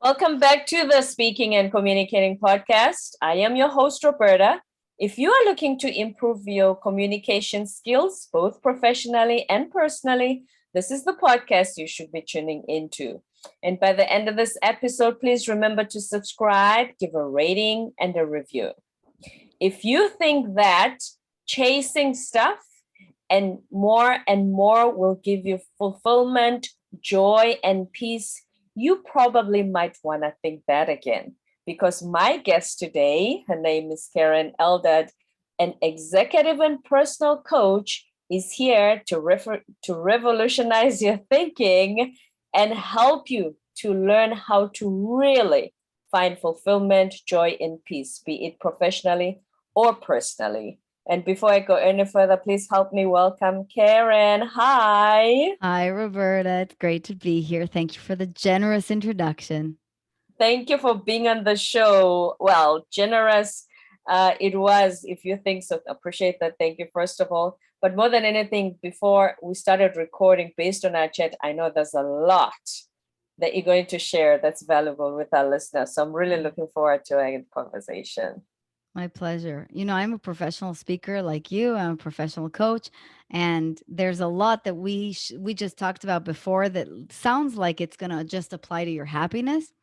Welcome back to the Speaking and Communicating podcast. I am your host, Roberta. If you are looking to improve your communication skills, both professionally and personally, this is the podcast you should be tuning into. And by the end of this episode, please remember to subscribe, give a rating, and a review. If you think that chasing stuff and more will give you fulfillment, joy, and peace, you probably might want to think that again. Because my guest today, her name is Keren Eldad, an executive and personal coach, is here to revolutionize your thinking and help you to learn how to really find fulfillment, joy, and peace, be it professionally or personally. And before I go any further, please help me welcome Keren. Hi. Hi, Roberta. It's great to be here. Thank you for the generous introduction. Thank you for being on the show. Well, generous it was, if you think so. Appreciate that. Thank you, first of all. But more than anything, before we started recording, based on our chat, I know there's a lot that you're going to share that's valuable with our listeners. So I'm really looking forward to a conversation. My pleasure. I'm a professional speaker like you. I'm a professional coach, and there's a lot that we just talked about before that sounds like it's going to just apply to your happiness.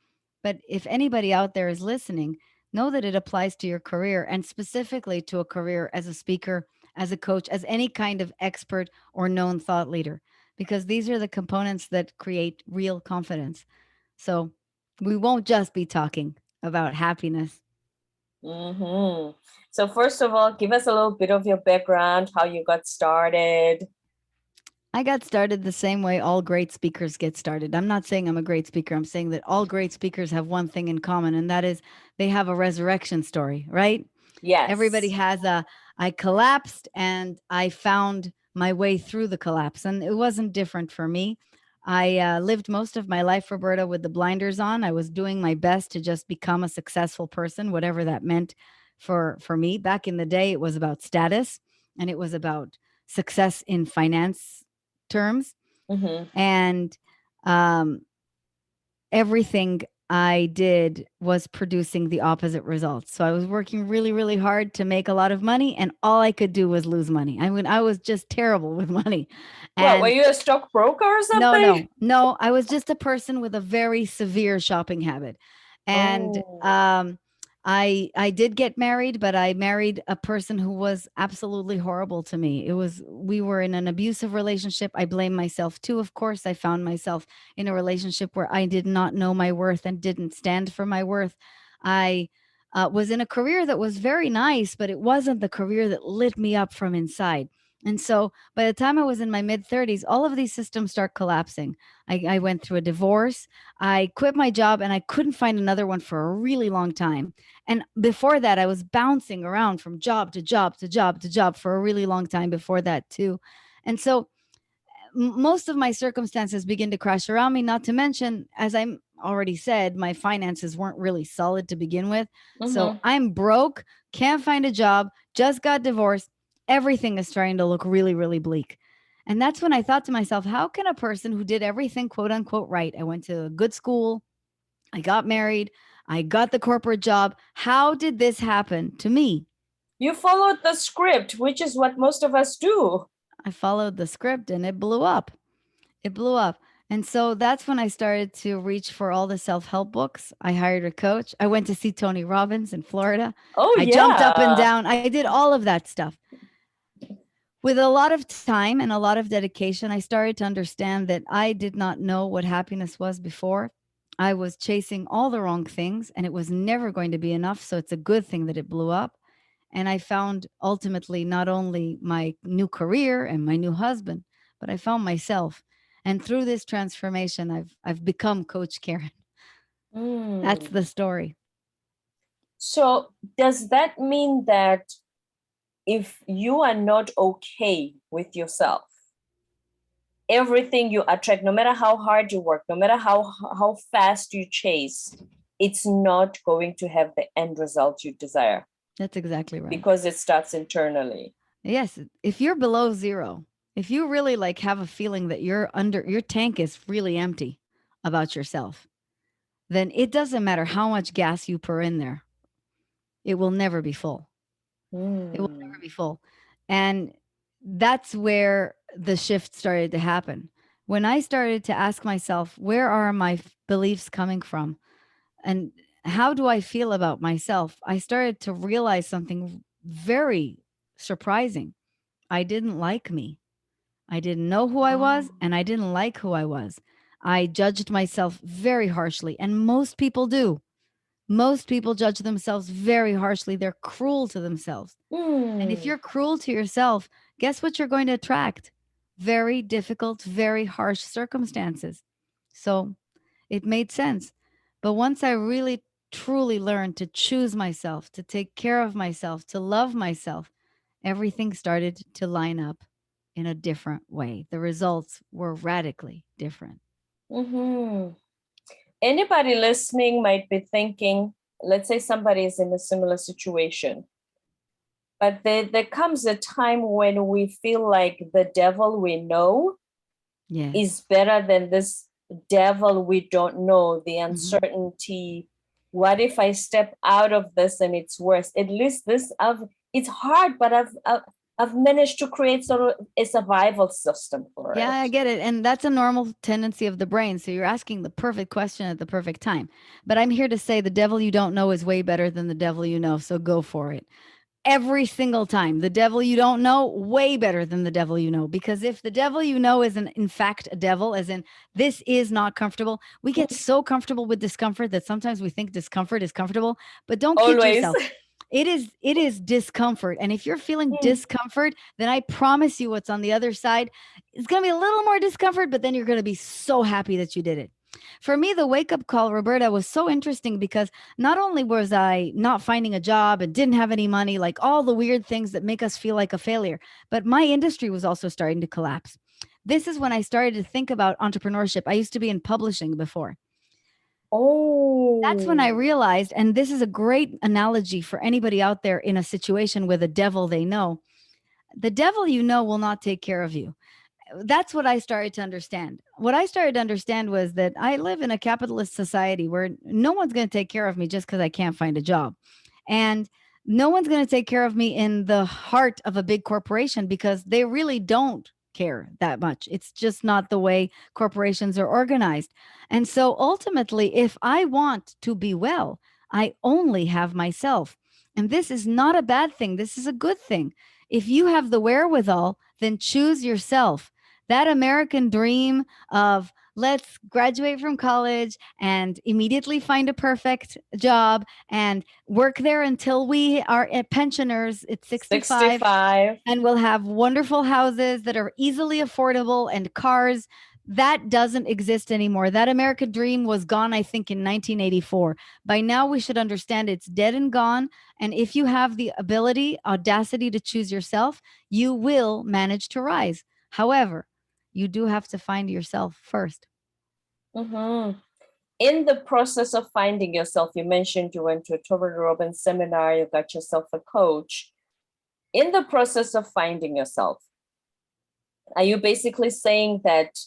But if anybody out there is listening, know that it applies to your career and specifically to a career as a speaker, as a coach, as any kind of expert or known thought leader, because these are the components that create real confidence. So we won't just be talking about happiness. Mm-hmm. So, first of all, give us a little bit of your background, how you got started. I got started the same way all great speakers get started. I'm not saying I'm a great speaker. I'm saying that all great speakers have one thing in common, and that is they have a resurrection story, right? Everybody Yes. has I collapsed and I found my way through the collapse. And it wasn't different for me. I lived most of my life, Roberta, with the blinders on. I was doing my best to just become a successful person, whatever that meant for me. Back in the day, it was about status and it was about success in finance terms. Mm-hmm. And um, everything I did was producing the opposite results. So I was working really, really hard to make a lot of money, and all I could do was lose money. I mean, I was just terrible with money. What, were And you a stockbroker or no, something? no, no, I was just a person with a very severe shopping habit. And Oh, I did get married, but I married a person who was absolutely horrible to me. We were in an abusive relationship. I blame myself too, of course. I found myself in a relationship where I did not know my worth and didn't stand for my worth. I was in a career that was very nice, but it wasn't the career that lit me up from inside. And so by the time I was in my mid 30s, all of these systems start collapsing. I went through a divorce. I quit my job and I couldn't find another one for a really long time. And before that, I was bouncing around from job to job to job to job for a really long time before that, too. And so most of my circumstances begin to crash around me, not to mention, as I already said, my finances weren't really solid to begin with. So mm-hmm. I'm broke, can't find a job, just got divorced. Everything is starting to look really, really bleak. And that's when I thought to myself, how can a person who did everything quote unquote right? I went to a good school, I got married, I got the corporate job. How did this happen to me? You followed the script, which is what most of us do. I followed the script and it blew up. It blew up. And so that's when I started to reach for all the self help books. I hired a coach. I went to see Tony Robbins in Florida. Oh, I jumped up and yeah. down. I did all of that stuff. With a lot of time and a lot of dedication, I started to understand that I did not know what happiness was before. I was chasing all the wrong things and it was never going to be enough. So it's a good thing that it blew up. And I found ultimately not only my new career and my new husband, but I found myself. And through this transformation, I've become Coach Karen. That's the Mm. story. So, does that mean that if you are not okay with yourself, everything you attract, no matter how hard you work, no matter how fast you chase, it's not going to have the end result you desire That's exactly right. because it starts internally. Yes, if you're below zero, if you really like have a feeling that you're under your tank is really empty about yourself, then it doesn't matter how much gas you pour in there, it will never be full. It will never Mm. be full. And that's where the shift started to happen. When I started to ask myself, where are my beliefs coming from? And how do I feel about myself? I started to realize something very surprising. I didn't like me. I didn't know who I was, Oh. and I didn't like who I was. I judged myself very harshly, and most people do. Most people judge themselves very harshly. They're cruel to themselves. And if Mm. you're cruel to yourself, guess what you're going to attract? Very difficult, very harsh circumstances. So it made sense. But once I really truly learned to choose myself, to take care of myself, to love myself, everything started to line up in a different way. The results were radically different. Mm-hmm. Anybody listening might be thinking, let's say somebody is in a similar situation, but there comes a time when we feel like the devil we know is Yes. better than this devil we don't know, the Mhm. uncertainty. What if I step out of this and it's worse? At least this I've it's hard, but I've managed to create sort of a survival system for Yeah, it. I get it. And that's a normal tendency of the brain. So you're asking the perfect question at the perfect time. But I'm here to say the devil you don't know is way better than the devil you know. So go for it. Every single time. The devil you don't know, way better than the devil you know. Because if the devil you know is in fact a devil, as in this is not comfortable, we get so comfortable with discomfort that sometimes we think discomfort is comfortable. But don't kid Always. yourself. It is discomfort. And if you're feeling Mm. discomfort, then I promise you what's on the other side. It's gonna be a little more discomfort, but then you're gonna be so happy that you did it. For me, the wake up call, Roberta, was so interesting because not only was I not finding a job and didn't have any money, like all the weird things that make us feel like a failure, but my industry was also starting to collapse. This is when I started to think about entrepreneurship. I used to be in publishing before. That's when I Oh. realized, and this is a great analogy for anybody out there in a situation with a devil they know. The devil you know will not take care of you. That's what I started to understand. What I started to understand was that I live in a capitalist society where no one's going to take care of me just because I can't find a job. And no one's going to take care of me in the heart of a big corporation because they really don't care that much. It's just not the way corporations are organized. And so ultimately, if I want to be well, I only have myself. And this is not a bad thing. This is a good thing. If you have the wherewithal, then choose yourself. That American dream of let's graduate from college and immediately find a perfect job and work there until we are pensioners at 65, 65. and we'll have wonderful houses that are easily affordable and cars. That doesn't exist anymore. That American dream was gone, I think, in 1984. By now, we should understand it's dead and gone. And if you have the ability, audacity to choose yourself, you will manage to rise. However, you do have to find yourself first. Mm-hmm. In the process of finding yourself, you mentioned you went to a Tobin Robbins seminar, you got yourself a coach. In the process of finding yourself, are you basically saying that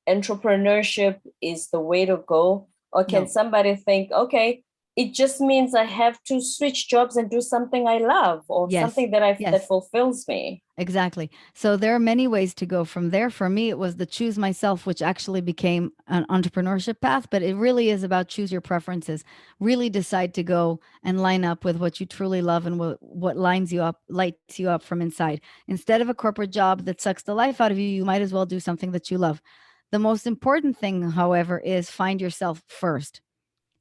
entrepreneurship is the way to go? Or can No. somebody think, okay, it just means I have to switch jobs and do something I love or Yes. something that Yes. fulfills me? Exactly. So there are many ways to go from there. For me, it was the choose myself, which actually became an entrepreneurship path, but it really is about choose your preferences. Really decide to go and line up with what you truly love and what lines you up, lights you up from inside. Instead of a corporate job that sucks the life out of you, you might as well do something that you love. The most important thing, however, is find yourself first.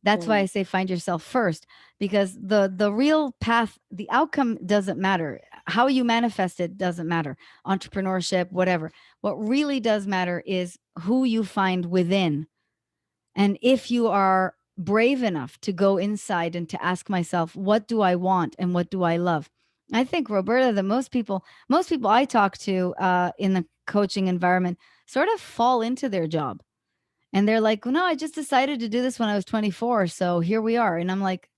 That's why I Mm. say find yourself first, because the real path, the outcome doesn't matter. How you manifest it doesn't matter. Entrepreneurship, whatever. What really does matter is who you find within. And if you are brave enough to go inside and to ask myself, what do I want and what do I love? I think, Roberta, that most people I talk to in the coaching environment sort of fall into their job, and they're like, "No, I just decided to do this when I was 24, so here we are." And I'm like,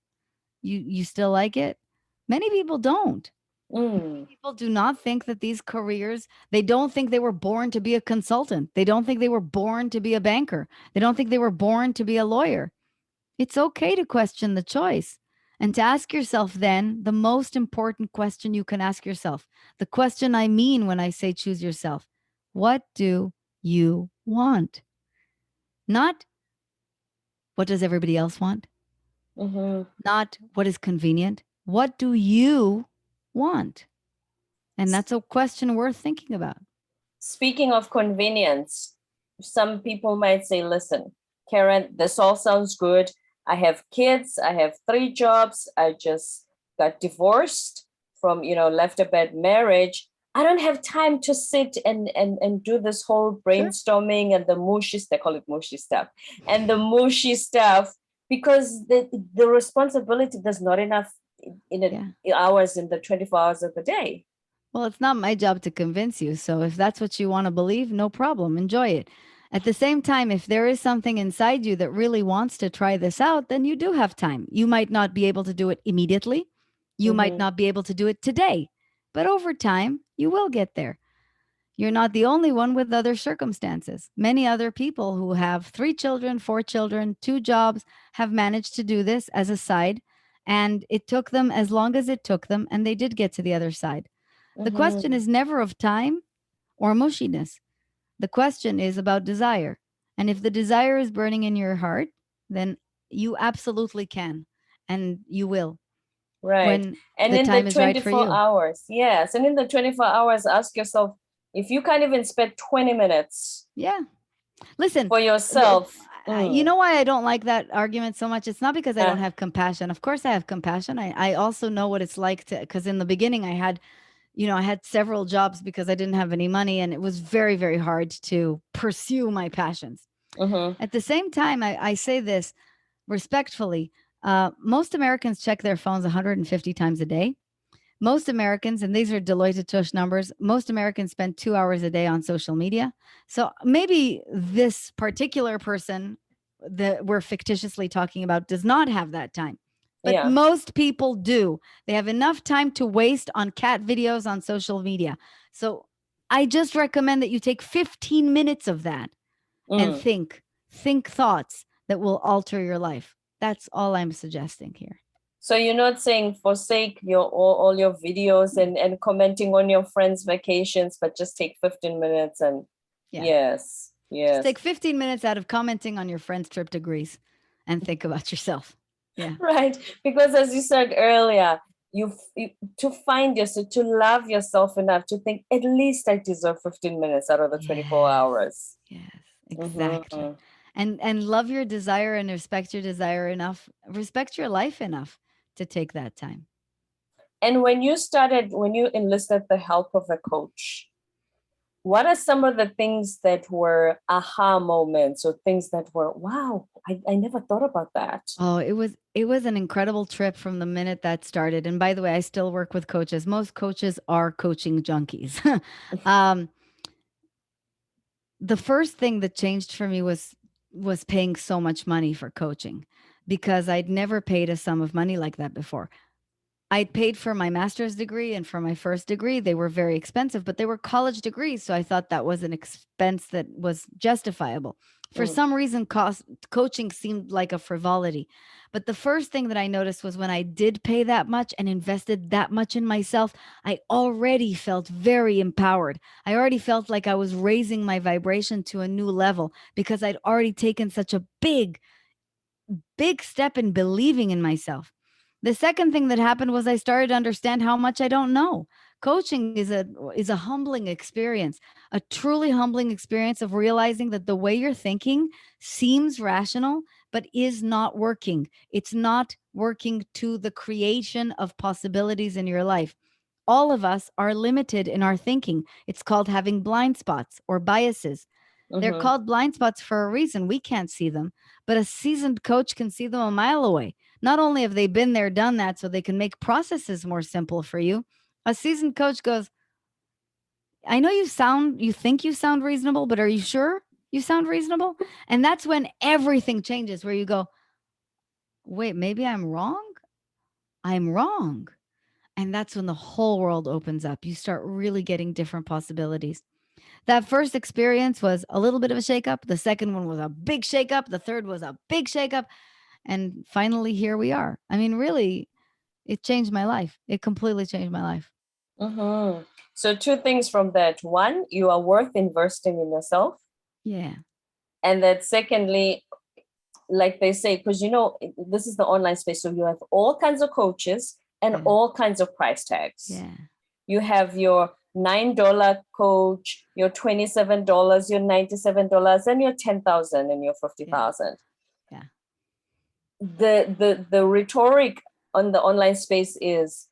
"You still like it?" Many people don't. Mm. People do not think that these careers, they don't think they were born to be a consultant. They don't think they were born to be a banker. They don't think they were born to be a lawyer. It's okay to question the choice and to ask yourself then the most important question you can ask yourself. The question I mean when I say choose yourself. What do you want? Not what does everybody else want? Mm-hmm. Not what is convenient. What do you want? And that's a question worth thinking about. Speaking of convenience, some people might say, listen, Karen, this all sounds good. I have kids, I have 3 jobs, I just got divorced from, left a bad marriage. I don't have time to sit and do this whole Sure. brainstorming and the mushy, they call it mushy stuff, and the mushy stuff because the responsibility, there's not enough in Yeah. hours in the 24 hours of the day. Well, it's not my job to convince you. So if that's what you want to believe, no problem. Enjoy it. At the same time, if there is something inside you that really wants to try this out, then you do have time. You might not be able to do it immediately. You might Mm-hmm. not be able to do it today, but over time, you will get there. You're not the only one with other circumstances. Many other people who have 3 children, 4 children, 2 jobs have managed to do this as a side. And it took them as long as it took them, and they did get to the other side. The question Mm-hmm. is never of time or mushiness. The question is about desire. And if the desire is burning in your heart, then you absolutely can and you will Right. when And the in the time is right for 24 you. hours, yes. And in the 24 hours, ask yourself if you can't even spend 20 minutes Yeah. Listen, for yourself. you Mm, know why I don't like that argument so much? It's not because I don't uh, have compassion. Of course, I have compassion. I also know what it's like to, because in the beginning, I had several jobs because I didn't have any money and it was very, very hard to pursue my passions. mm-hmm, At the same time, I say this respectfully. Most Americans check their phones 150 times a day. Most Americans, and these are Deloitte Touche numbers, most Americans spend 2 hours a day on social media. So maybe this particular person that we're fictitiously talking about does not have that time. But yeah. most people do. They have enough time to waste on cat videos on social media. So I just recommend that you take 15 minutes of that and Mm. think thoughts that will alter your life. That's all I'm suggesting here. So you're not saying forsake all your videos and commenting on your friends' vacations, but just take 15 minutes and Yeah. yes, Just yes. take 15 minutes out of commenting on your friend's trip to Greece and think about yourself. Yeah. Right. Because as you said earlier, you to find yourself, to love yourself enough to think at least I deserve 15 minutes out of the 24 Yes. hours. Yes. Mm-hmm. Exactly. And love your desire and respect your desire enough. Respect your life enough to take that time. And when you enlisted the help of a coach, what are some of the things that were aha moments or things that were, wow, I never thought about that? Oh, it was an incredible trip from the minute that started. And by the way, I still work with coaches. Most coaches are coaching junkies. um, the first thing that changed for me was paying so much money for coaching because I'd never paid a sum of money like that before. I'd paid for my master's degree and for my first degree. They were very expensive, but they were college degrees. So I thought that was an expense that was justifiable. For Mm, some reason, coaching seemed like a frivolity. But the first thing that I noticed was when I did pay that much and invested that much in myself, I already felt very empowered. I already felt like I was raising my vibration to a new level because I'd already taken such a big step in believing in myself. The second thing that happened was I started to understand how much I don't know. Coaching is a humbling experience, a truly humbling experience of realizing that the way you're thinking seems rational but is not working. It's not working to the creation of possibilities in your life. All of us are limited in our thinking. It's called having blind spots or biases. They're mm-hmm. called blind spots for a reason. We can't see them, but a seasoned coach can see them a mile away. Not only have they been there, done that, so they can make processes more simple for you, a seasoned coach goes, I know you think you sound reasonable, but are you sure you sound reasonable? And that's when everything changes, where you go, wait, maybe I'm wrong? I'm wrong. And that's when the whole world opens up. You start really getting different possibilities. That first experience was a little bit of a shakeup. The second one was a big shakeup. The third was a big shakeup. And finally, here we are. I mean, really, it changed my life. It completely changed my life. Mm-hmm. So two things from that. One, you are worth investing in yourself. Yeah. And that secondly, like they say, because this is the online space, so you have all kinds of coaches and Yeah. all kinds of price tags. Yeah. You have your $9 coach, your $27, your $97, and your 10,000 and your Yeah. 50,000. Yeah. The rhetoric on the online space is,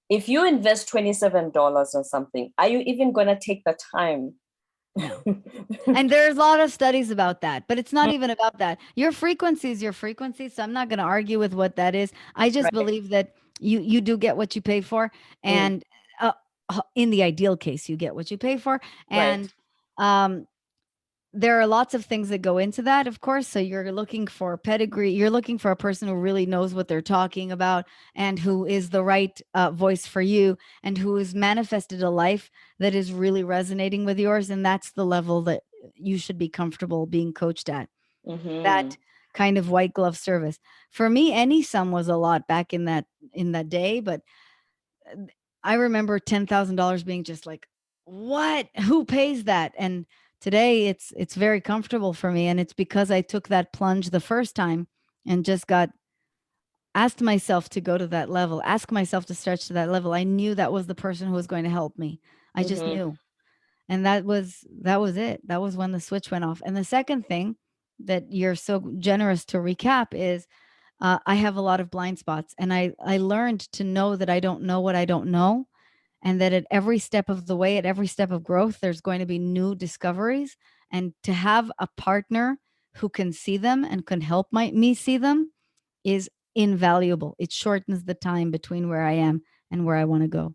if you invest $27 on something, are you even going to take the time? No. And there's a lot of studies about that, but it's not even about that. Your frequency is your frequency, so I'm not going to argue with what that is. I just Right. believe that you do get what you pay for, Mm, and in the ideal case, you get what you pay for, right. and um, there are lots of things that go into that, of course. So you're looking for pedigree. You're looking for a person who really knows what they're talking about and who is the right voice for you and who has manifested a life that is really resonating with yours. And that's the level that you should be comfortable being coached at. Mm-hmm. That kind of white glove service. For me, any sum was a lot back in that day, but I remember $10,000 being just like, what? Who pays that? And today it's very comfortable for me, and it's because I took that plunge the first time and just got asked myself to go to that level, ask myself to stretch to that level. I knew that was the person who was going to help me. I just Mm-hmm. knew. And that was it. That was when the switch went off. And the second thing that you're so generous to recap is I have a lot of blind spots, and I learned to know that I don't know what I don't know, and that at every step of the way, at every step of growth, there's going to be new discoveries. And to have a partner who can see them and can help me see them is invaluable. It shortens the time between where I am and where I want to go.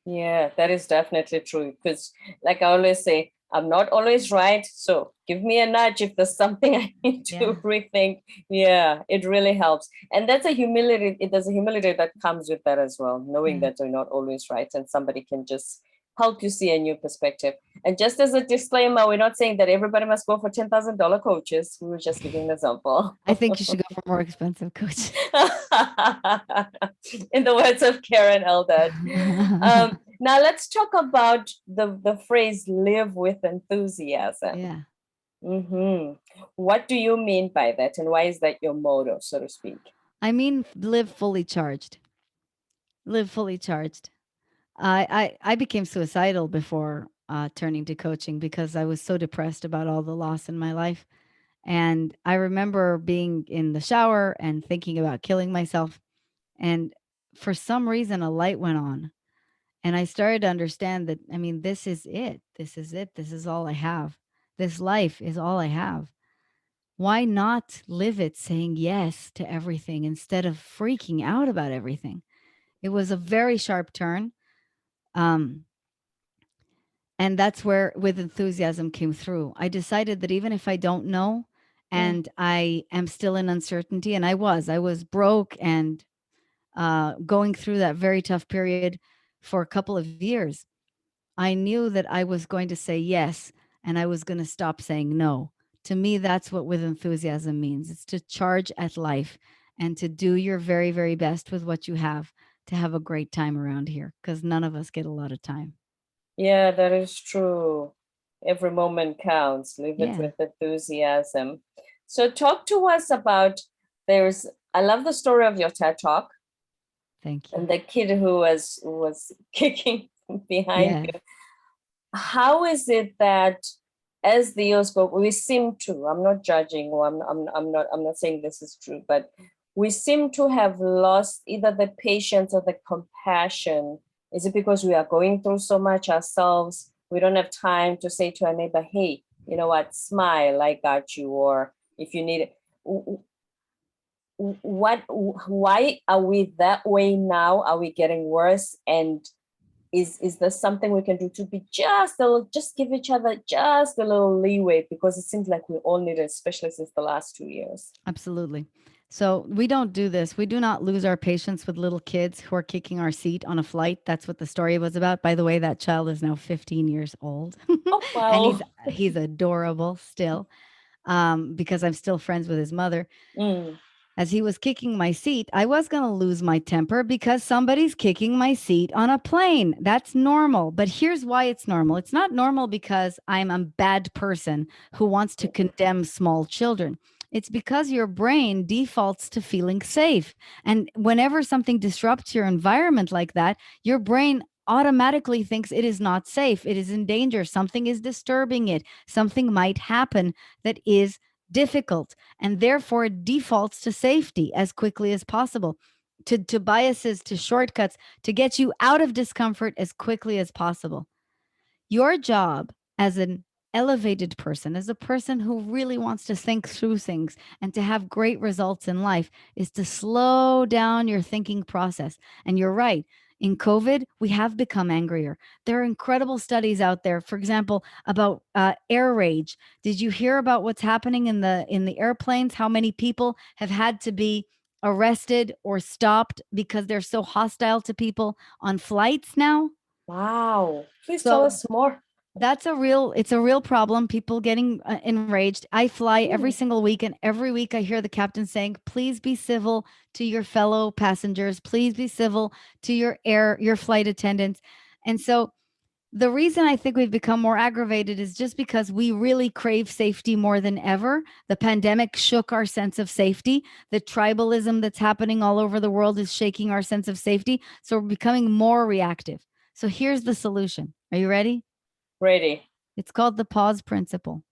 Yeah, that is definitely true. Because, like I always say, I'm not always right. So give me a nudge if there's something I need to Yeah. rethink. Yeah, it really helps. And that's a humility. There's a humility that comes with that as well, knowing Yeah. that you're not always right and somebody can just help you see a new perspective. And just as a disclaimer, we're not saying that everybody must go for $10,000 coaches. We were just giving an example. I think you should go for more expensive coach. In the words of Keren Eldad. Now let's talk about the phrase "live with enthusiasm." Yeah. Hmm. What do you mean by that, and why is that your motto, so to speak? I mean, live fully charged. Live fully charged. I became suicidal before turning to coaching because I was so depressed about all the loss in my life. And I remember being in the shower and thinking about killing myself. And for some reason, a light went on. And I started to understand that, I mean, this is it. This is it. This is all I have. This life is all I have. Why not live it saying yes to everything instead of freaking out about everything? It was a very sharp turn. Um, And that's where with enthusiasm came through. I decided that even if I don't know Mm. and I am still in uncertainty, and I was broke and going through that very tough period for a couple of years, I knew that I was going to say yes and I was going to stop saying no. To me, that's what with enthusiasm means. It's to charge at life and to do your very, very best with what you have to have a great time around here because none of us get a lot of time. Yeah, that is true. Every moment counts. Live it Yeah. with enthusiasm. So, talk to us about there's. I love the story of your TED Talk Thank you. and the kid who was kicking behind Yeah. you. How is it that as the years go, we seem to, I'm not judging, or I'm not saying this is true, but we seem to have lost either the patience or the compassion. Is it because we are going through so much ourselves? We don't have time to say to our neighbor, hey, you know what, smile, I got you. Or if you need it, why are we that way now? Are we getting worse? And is there something we can do to be just give each other just a little leeway, because it seems like we all need it, especially since the last 2 years. Absolutely. So we don't do this. We do not lose our patience with little kids who are kicking our seat on a flight. That's what the story was about. By the way, that child is now 15 years old, Oh, and wow. he's adorable still, because I'm still friends with his mother. Mm, As he was kicking my seat, I was going to lose my temper because somebody's kicking my seat on a plane. That's normal. But here's why it's normal. It's not normal because I'm a bad person who wants to condemn small children. It's because your brain defaults to feeling safe. And whenever something disrupts your environment like that, your brain automatically thinks it is not safe. It is in danger. Something is disturbing it. Something might happen that is difficult, and therefore it defaults to safety as quickly as possible, to biases, to shortcuts, to get you out of discomfort as quickly as possible. Your job as an elevated person, as a person who really wants to think through things and to have great results in life, is to slow down your thinking process. And you're right. In COVID, we have become angrier. There are incredible studies out there, for example, about air rage. Did you hear about what's happening in the airplanes? How many people have had to be arrested or stopped because they're so hostile to people on flights now? Wow. Please tell So us more. it's a real problem. People getting enraged. I fly every Mm. single week, and every week I hear the captain saying, please be civil to your fellow passengers. Please be civil to your flight attendants. And so the reason I think we've become more aggravated is just because we really crave safety more than ever. The pandemic shook our sense of safety. The tribalism that's happening all over the world is shaking our sense of safety. So we're becoming more reactive. So here's the solution. Are you ready? Ready. It's called the pause principle.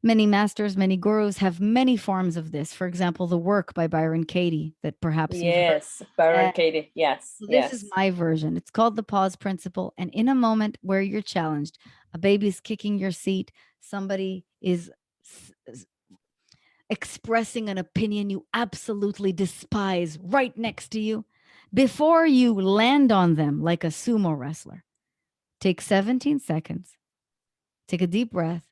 Many masters, many gurus have many forms of this. For example, The Work by Byron Katie, that perhaps you've heard. Yes. Baron And Katie. Yes. so this is Yes. my version. It's called the pause principle. And in a moment where you're challenged, a baby's kicking your seat, somebody is expressing an opinion you absolutely despise right next to you, before you land on them like a sumo wrestler, take 17 seconds, take a deep breath,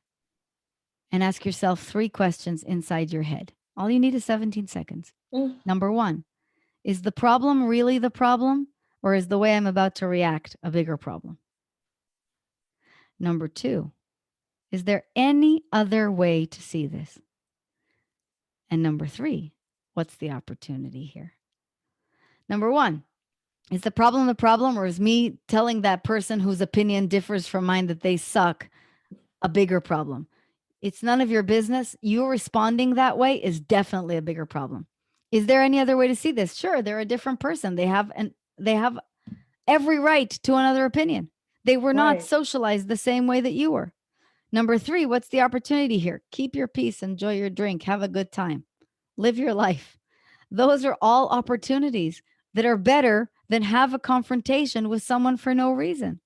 and ask yourself 3 questions inside your head. All you need is 17 seconds. Mm. Number one, is the problem really the problem, or is the way I'm about to react a bigger problem? Number two, is there any other way to see this? And number three, what's the opportunity here? Number one, is the problem, or is me telling that person whose opinion differs from mine that they suck a bigger problem? It's none of your business. You responding that way is definitely a bigger problem. Is there any other way to see this? Sure, they're a different person. They have every right to another opinion. They were not Right. socialized the same way that you were. Number three, what's the opportunity here? Keep your peace, enjoy your drink, have a good time, live your life. Those are all opportunities that are better than have a confrontation with someone for no reason.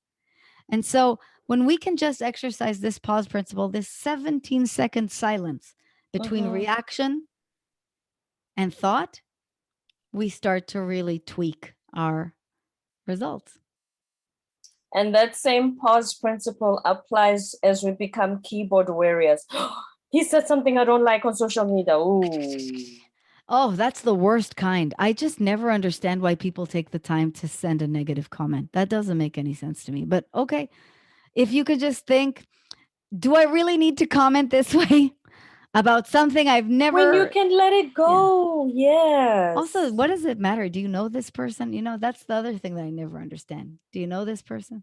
And so when we can just exercise this pause principle, this 17-second silence between Mm-hmm. reaction and thought, we start to really tweak our results. And that same pause principle applies as we become keyboard warriors. He said something I don't like on social media. Ooh. Oh, that's the worst kind. I just never understand why people take the time to send a negative comment. That doesn't make any sense to me. But okay, if you could just think, do I really need to comment this way about something I've When you never? can let it Yeah. go. Also, Yes. what does it matter? Do you know this person? You know, that's the other thing that I never understand. Do you know this person?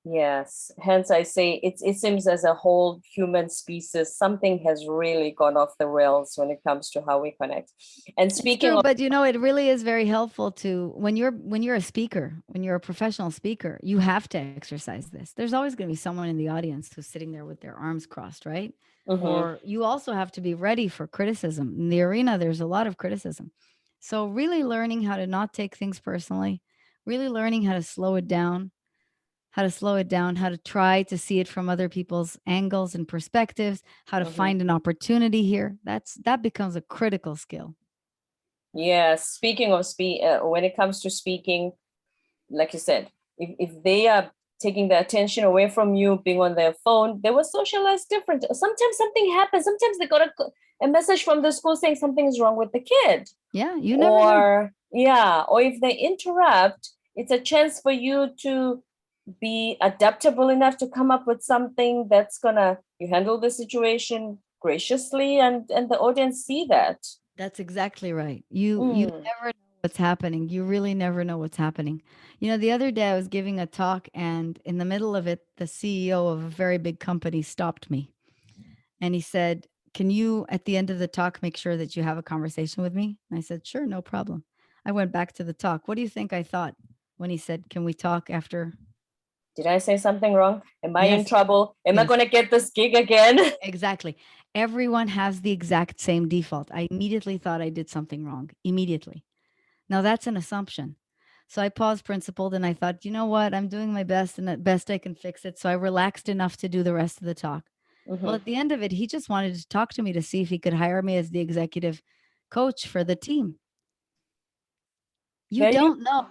Yes. Hence, I say it seems as a whole human species, something has really gone off the rails when it comes to how we connect. And It's speaking true, of, but you know, it really is very helpful to when you're a speaker, when you're a professional speaker, you have to exercise this. There's always going to be someone in the audience who's sitting there with their arms crossed, right? mhm, Or you also have to be ready for criticism. In the arena, there's a lot of criticism. So really learning how to not take things personally, really learning how to slow it down, how to try to see it from other people's angles and perspectives, how to mhm. find an opportunity here. That becomes a critical skill. Yes. Speaking of when it comes to speaking, like you said, if they are taking the attention away from you, being on their phone, they will socialize different. Sometimes something happens. Sometimes they got a message from the school saying something is wrong with the kid. Yeah, you never know. Or, yeah, or if they interrupt, it's a chance for you to be adaptable enough to come up with something that's gonna, you handle the situation, graciously, and the audience see that. That's exactly right. You Mm. never know what's happening. You really never know what's happening. You know, the other day I was giving a talk, and in the middle of it, the CEO of a very big company stopped me and he said, "Can you at the end of the talk make sure that you have a conversation with me?" And I said, "Sure, no problem." I went back to the talk. What do you think I thought when he said, "Can we talk after?" Did I say something wrong? Am I in Yes. trouble? Am I Yes. going to get this gig again? Exactly. Everyone has the exact same default. I immediately thought I did something wrong. Immediately. Now that's an assumption. So I paused principled and I thought, you know what? I'm doing my best and at best I can fix it. So I relaxed enough to do the rest of the talk. Well, Hmm. at the end of it, he just wanted to talk to me to see if he could hire me as the executive coach for the team. You There you don't know.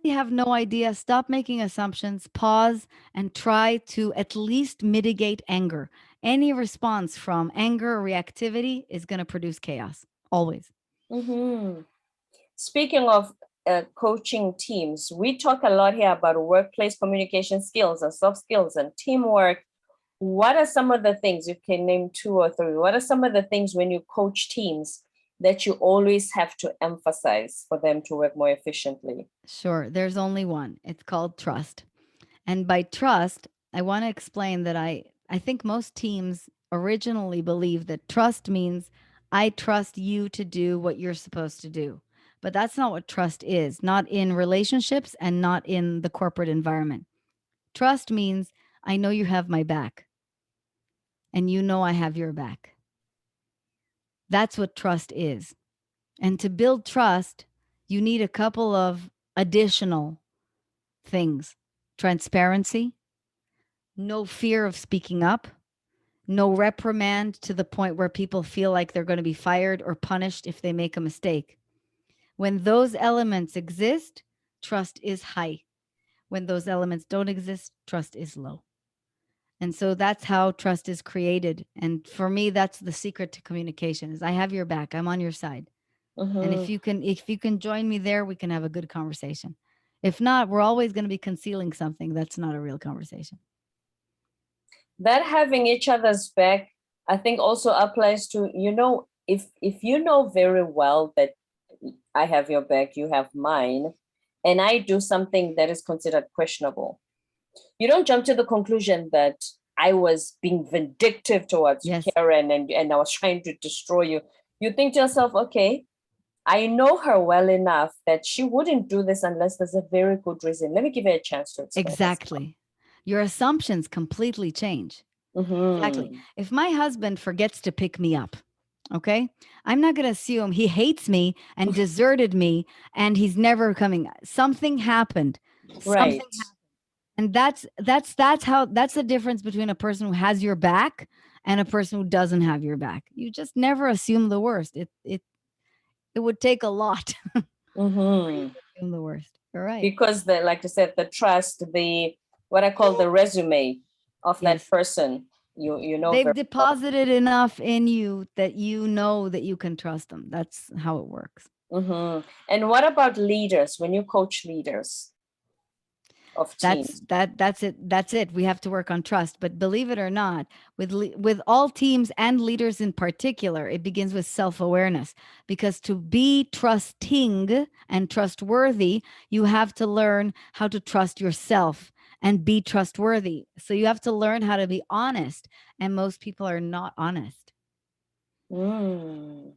You have no idea. Stop making assumptions, pause, and try to at least mitigate anger. Any response from anger or reactivity is going to produce chaos, always. hmm Speaking of coaching teams, we talk a lot here about workplace communication skills and soft skills and teamwork. What are some of the things, you can name two or three? What are some of the things when you coach teams that you always have to emphasize for them to work more efficiently? Sure, there's only one. It's called trust. And by trust, I want to explain that I think most teams originally believe that trust means I trust you to do what you're supposed to do. But that's not what trust is, not in relationships and not in the corporate environment. Trust means I know you have my back and you know I have your back. That's what trust is. And to build trust, you need a couple of additional things: transparency, no fear of speaking up, no reprimand to the point where people feel like they're going to be fired or punished if they make a mistake. When those elements exist, trust is high. When those elements don't exist, trust is low. And so that's how trust is created. And for me, that's the secret to communication is I have your back. I'm on your side. And Hmm. if you can join me there, we can have a good conversation. If not, we're always going to be concealing something that's not a real conversation. That having each other's back, I think, also applies to, if you know very well that I have your back, you have mine, and I do something that is considered questionable, you don't jump to the conclusion that I was being vindictive towards you, Yes, Keren, and I was trying to destroy you. You think to yourself, okay, I know her well enough that she wouldn't do this unless there's a very good reason. Let me give her a chance to explain herself. exactly. Your assumptions completely change. Exactly. Mm-hmm. If my husband forgets to pick me up, okay, I'm not going to assume he hates me and deserted me and he's never coming. Something happened. Something Right. And that's the difference between a person who has your back and a person who doesn't have your back. You just never assume the worst. It would take a lot for you Mm-hmm. to assume the worst. You're right. Because the, like I said, the trust, the what I call the resume of that Yes. person, you know They've very well. deposited enough in you that you know that you can trust them. That's how it works. Mm-hmm. And what about leaders when you coach leaders of teams? That's it. We have to work on trust, but believe it or not, with all teams and leaders in particular, it begins with self-awareness, because to be trusting and trustworthy, you have to learn how to trust yourself and be trustworthy. So you have to learn how to be honest, and most people are not honest. Mm.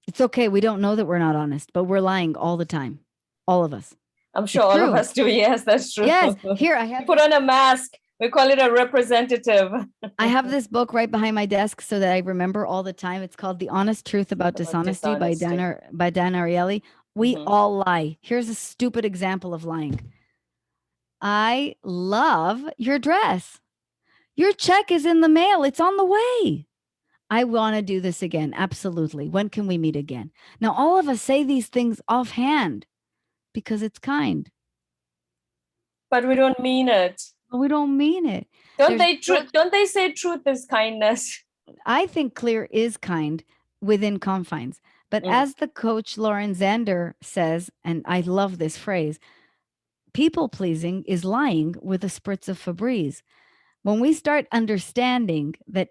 It's okay. We don't know that we're not honest, but we're lying all the time. All of us. I'm sure It's all of true. us do. Yes, that's true. Yes. Here I We have put this on a mask. We call it a representative. I have this book right behind my desk so that I remember all the time. It's called The Honest Truth About About Dishonesty by dishonesty. By Dan Ariely. We Mm-hmm. all lie. Here's a stupid example of lying. I love your dress. Your check is in the mail. It's on the way. I want to do this again. Absolutely. When can we meet again? Now, all of us say these things offhand because it's kind, But we don't mean it. but we don't mean it. Don't There's they? Don't they say truth is kindness? I think clear is kind within confines. But Mm. as the coach Lauren Zander says, and I love this phrase, people pleasing is lying with a spritz of Febreze. When we start understanding that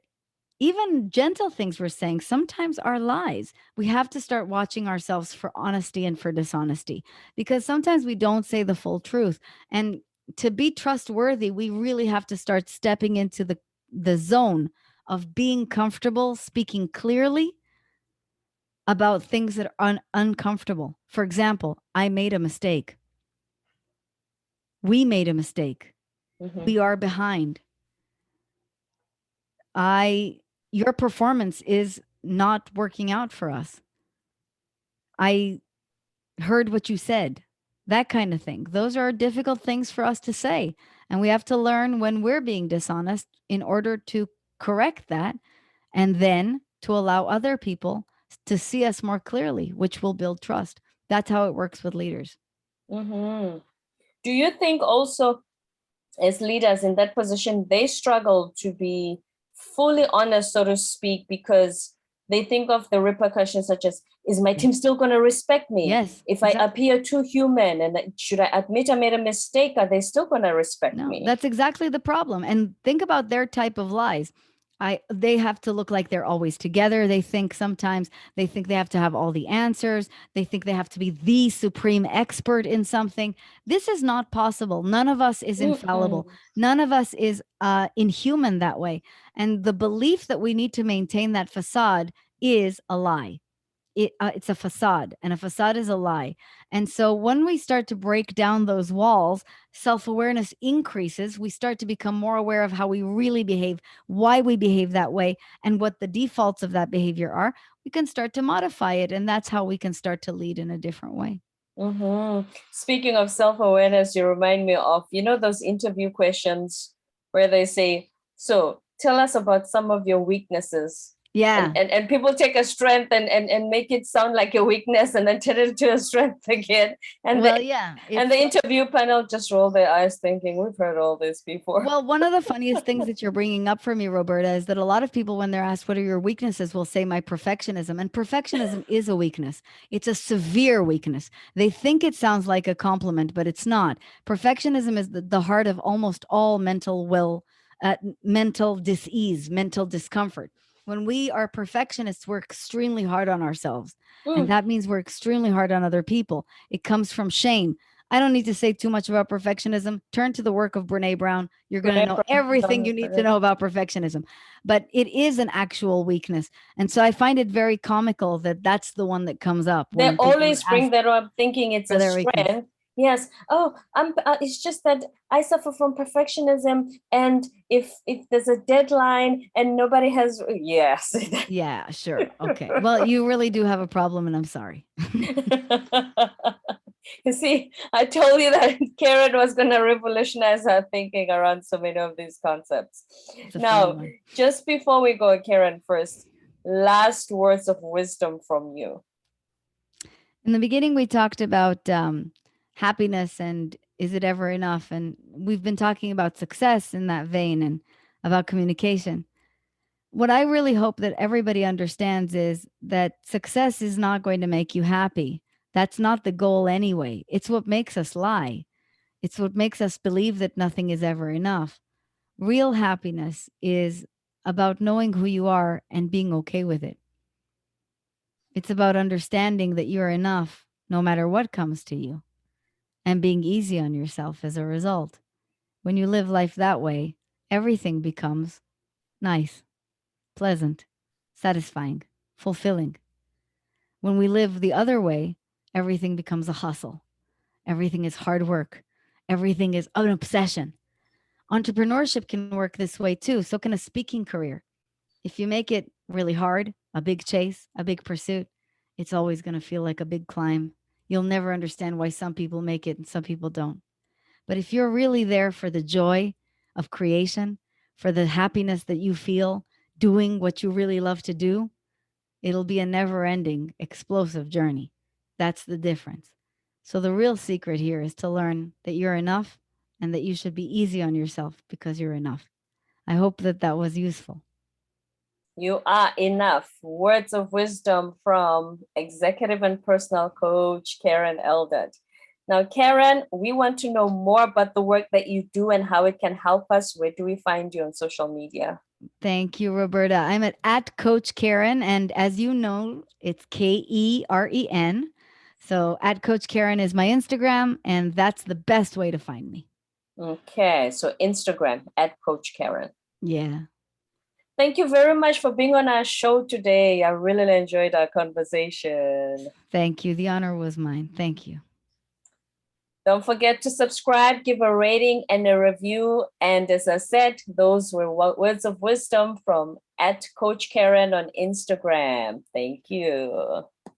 even gentle things we're saying sometimes are lies. We have to start watching ourselves for honesty and for dishonesty, because sometimes we don't say the full truth. And to be trustworthy, we really have to start stepping into the zone of being comfortable speaking clearly about things that are uncomfortable. For example, I made a mistake. We made a mistake. Mm-hmm. We are behind. I Your performance is not working out for us. I heard what you said. That kind of thing. Those are difficult things for us to say. And we have to learn when we're being dishonest in order to correct that, and then to allow other people to see us more clearly, which will build trust. That's how it works with leaders. Mm-hmm. Do you think also, as leaders in that position, they struggle to be fully honest, so to speak, because they think of the repercussions, such as, is my team still going to respect me? Yes, If I exactly. appear too human, and should I admit I made a mistake, are they still going to respect No, me? that's exactly the problem. And think about their type of lies. They have to look like they're always together. They think sometimes they think they have to have all the answers. They think they have to be the supreme expert in something. This is not possible. None of us is infallible. Mm-mm. None of us is inhuman that way. And the belief that we need to maintain that facade is a lie. It's a facade, and a facade is a lie. And so when we start to break down those walls, self-awareness increases. We start to become more aware of how we really behave, why we behave that way, and what the defaults of that behavior are. We can start to modify it, and that's how we can start to lead in a different way. Mm-hmm. Speaking of self-awareness, you remind me of, those interview questions where they say, so tell us about some of your weaknesses. And, Yeah. and, and people take a strength and make it sound like a weakness and then turn it into a strength again. And Well, the yeah, and it's the interview panel just roll their eyes thinking, we've heard all this before. Well, one of the funniest things that you're bringing up for me, Roberta, is that a lot of people, when they're asked, what are your weaknesses, will say my perfectionism. And perfectionism is a weakness. It's a severe weakness. They think it sounds like a compliment, but it's not. Perfectionism is the heart of almost all mental disease, mental discomfort. When we are perfectionists, we're extremely hard on ourselves. And Mm. that means we're extremely hard on other people. It comes from shame. I don't need to say too much about perfectionism. Turn to the work of Brene Brown. You're going to know everything you need to know about perfectionism. But it is an actual weakness. And so I find it very comical that that's the one that comes up They when people are always bring asked that up thinking it's for a their weakness. strength. Yes. Oh, it's just that I suffer from perfectionism, and if there's a deadline and nobody has, yes. Yeah, sure. Okay. Well, you really do have a problem, and I'm sorry. You see, I told you that Karen was going to revolutionize her thinking around so many of these concepts. It's a funny Now, one. just before we go, Karen, first, last words of wisdom from you. In the beginning, we talked about happiness and is it ever enough? And we've been talking about success in that vein and about communication. What I really hope that everybody understands is that success is not going to make you happy. That's not the goal anyway. It's what makes us lie. It's what makes us believe that nothing is ever enough. Real happiness is about knowing who you are and being okay with it. It's about understanding that you're enough no matter what comes to you and being easy on yourself as a result. When you live life that way, everything becomes nice, pleasant, satisfying, fulfilling. When we live the other way, everything becomes a hustle. Everything is hard work. Everything is an obsession. Entrepreneurship can work this way too. So can a speaking career. If you make it really hard, a big chase, a big pursuit, it's always going to feel like a big climb. You'll never understand why some people make it and some people don't. But if you're really there for the joy of creation, for the happiness that you feel doing what you really love to do, it'll be a never ending, explosive journey. That's the difference. So, the real secret here is to learn that you're enough and that you should be easy on yourself because you're enough. I hope that that was useful. You are enough. Words of wisdom from executive and personal coach Keren Eldad. Now, Karen, we want to know more about the work that you do and how it can help us. Where do we find you on social media? Thank you, Roberta. I'm at Coach Keren. And as you know, it's Keren. So at Coach Keren is my Instagram, and that's the best way to find me. Okay, so Instagram at Coach Keren. Yeah. Thank you very much for being on our show today. I really enjoyed our conversation. Thank you. The honor was mine. Thank you. Don't forget to subscribe, give a rating and a review. And as I said, those were words of wisdom from at Coach Keren on Instagram. Thank you.